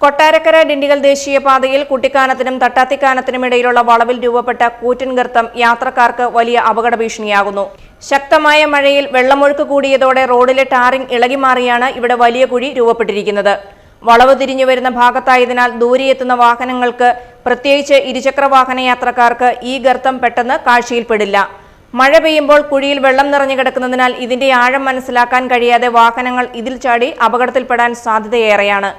കൊട്ടാരക്കര ഡിണ്ടിഗൽ ദേശീയപാതയിൽ കുട്ടിക്കാനത്തിനും തട്ടാത്തിക്കാനത്തിനുമിടയിലുള്ള വളവിൽ രൂപപ്പെട്ട കൂറ്റൻ ഗർത്തം യാത്രക്കാർക്ക് വലിയ അപകട ഭീഷണിയാകുന്നു. ശക്തമായ മഴയിൽ വെള്ളമൊഴുക്ക് കൂടിയതോടെ റോഡിലെ ടാറിംഗ് ഇളകിമാറിയാണ് ഇവിടെ വലിയ കുഴി രൂപപ്പെട്ടിരിക്കുന്നത്. വളവ് തിരിഞ്ഞു വരുന്ന ഭാഗത്തായതിനാൽ ദൂരെയെത്തുന്ന വാഹനങ്ങൾക്ക്, പ്രത്യേകിച്ച് ഇരുചക്ര വാഹന യാത്രക്കാർക്ക് ഈ ഗർത്തം പെട്ടെന്ന് കാഴ്ചയിൽപ്പെടില്ല. മഴ പെയ്യുമ്പോൾ കുഴിയിൽ വെള്ളം നിറഞ്ഞു കിടക്കുന്നതിനാൽ ഇതിന്റെ ആഴം മനസ്സിലാക്കാൻ കഴിയാതെ വാഹനങ്ങൾ ഇതിൽ ചാടി അപകടത്തിൽപ്പെടാൻ സാധ്യതയേറെയാണ്.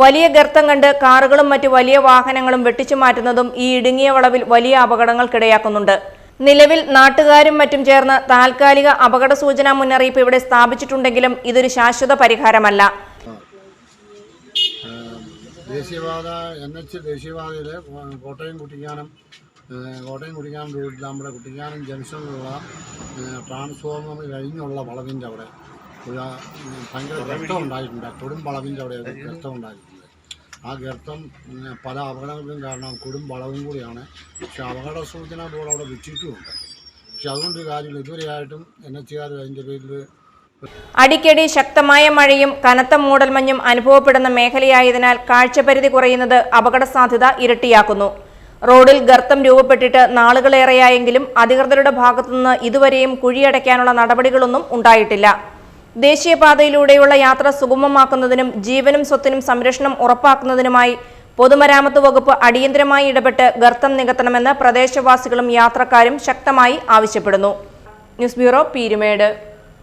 വലിയ ഗർത്തം കണ്ട് കാറുകളും മറ്റു വലിയ വാഹനങ്ങളും വെട്ടിച്ചു മാറ്റുന്നതും ഈ ഇടുങ്ങിയ വളവിൽ വലിയ അപകടങ്ങൾക്കിടയാക്കുന്നുണ്ട്. നിലവിൽ നാട്ടുകാരും മറ്റും ചേർന്ന് താൽക്കാലിക അപകട സൂചനാ മുന്നറിയിപ്പ് ഇവിടെ സ്ഥാപിച്ചിട്ടുണ്ടെങ്കിലും ഇതൊരു ശാശ്വത പരിഹാരമല്ല. ദേശീയപാത ദേശീയപാതയിലെ കോട്ടയം കുട്ടിക്കാനം റോഡിൽ നമ്മുടെ കുട്ടിക്കാനം ജംഗ്ഷനിലുള്ള ട്രാൻസ്ഫോർമർ കഴിഞ്ഞുള്ള വളവിൻ്റെ അവിടെ ഭയങ്കര ഗർത്തം ഉണ്ടായിട്ടുണ്ട്. കൊടും വളവിൻ്റെ അവിടെ ഗർത്തം ഉണ്ടായിട്ടുണ്ട്. ആ ഗർത്തം പല അപകടങ്ങൾക്കും കാരണം കൊടും വളവും കൂടിയാണ്. പക്ഷെ അപകട സൂചന ബോർഡ് അവിടെ വെച്ചിട്ടുമുണ്ട്. പക്ഷെ അതുകൊണ്ടൊരു കാര്യമില്ല, ഇതുവരെയായിട്ടും NHകാർ അതിൻ്റെ പേരിൽ അടിക്കടി ശക്തമായ മഴയും കനത്ത മൂടൽമഞ്ഞും അനുഭവപ്പെടുന്ന മേഖലയായതിനാൽ കാഴ്ചപരിധി കുറയുന്നത് അപകട സാധ്യത ഇരട്ടിയാക്കുന്നു. റോഡിൽ ഗർത്തം രൂപപ്പെട്ടിട്ട് നാളുകളേറെയായെങ്കിലും അധികൃതരുടെ ഭാഗത്തുനിന്ന് ഇതുവരെയും കുഴിയടയ്ക്കാനുള്ള നടപടികളൊന്നും ഉണ്ടായിട്ടില്ല. ദേശീയപാതയിലൂടെയുള്ള യാത്ര സുഗമമാക്കുന്നതിനും ജീവനും സ്വത്തിനും സംരക്ഷണം ഉറപ്പാക്കുന്നതിനുമായി പൊതുമരാമത്ത് വകുപ്പ് അടിയന്തരമായി ഇടപെട്ട് ഗർത്തം നികത്തണമെന്ന് പ്രദേശവാസികളും യാത്രക്കാരും ശക്തമായി ആവശ്യപ്പെടുന്നു. News bureau, Peermade.